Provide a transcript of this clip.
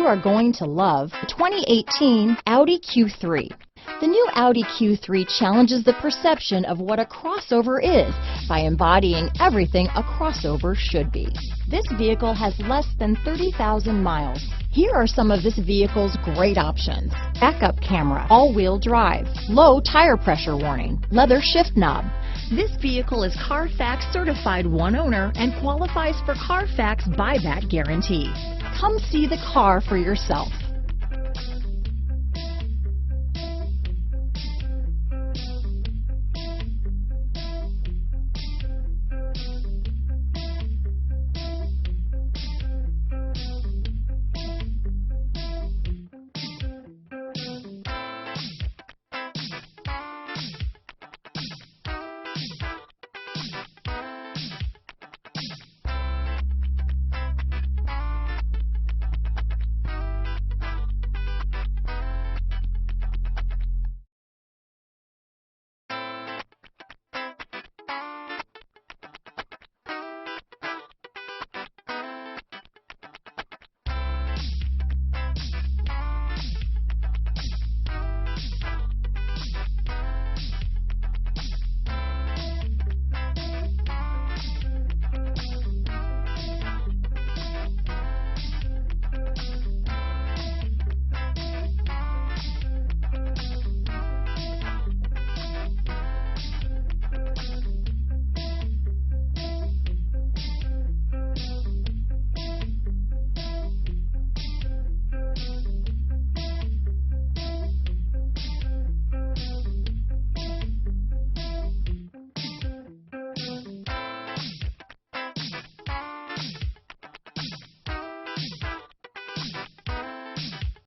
are going to love the 2018 Audi Q3. The new Audi Q3 challenges the perception of what a crossover is by embodying everything a crossover should be. This vehicle has less than 30,000 miles. Here are some of this vehicle's great options: backup camera, all-wheel drive, low tire pressure warning, leather shift knob. This vehicle is Carfax certified one owner and qualifies for Carfax buyback guarantee. Come see the car for yourself.